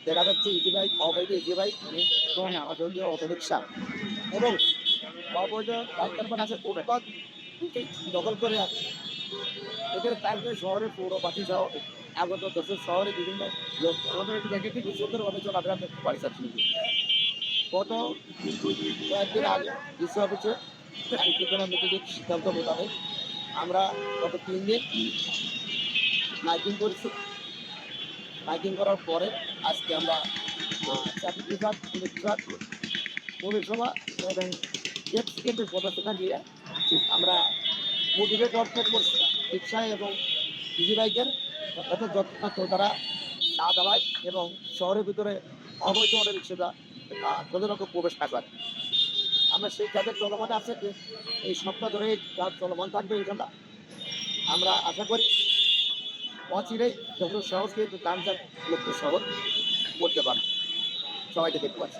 দেখা যাচ্ছে easy bike, অবৈধ ইজি বাইক এবং অযোগ্য অটোরিক্সা এবং অবৈধ বাইকার আছে ফুটপাত দখল করে আছে। এদের কারণে শহরের পৌরবাসী সহ আগত দেশের শহরে বিভিন্ন লোক আমাদের দেখে খুব সুন্দরভাবে চলাফেরা করতে পারছে। গত কয়েকদিন আগে ডিসি অফিসে মিটিংয়ের সিদ্ধান্ত মোতাবেক আমরা গত 3 দিন মাইকিং করেছি। মাইকিং করার পরে আজকে আমরা ট্রাফিক বিভাগ, পুলিশ বিভাগ, পৌরসভা এবং এক্সিকিউটিভ পদক্ষেপ নিয়ে আমরা মোটিভেট করছি রিক্সা এবং ইজি বাইকের যাতে যত্ন তারা না দেওয়ায় এবং শহরের ভিতরে অবৈধ রিক্সাটা কোনো রকম প্রবেশ না করে। আমরা সেই কাজের চলমান আছে যে এই সপ্তাহ ধরে কাজ চলমান থাকবে। এইখানটা আমরা আশা করি অচিরেই যখন সহজকে গান লক্ষ্য শহর করতে পারে সবাইকে দেখতে পাচ্ছি।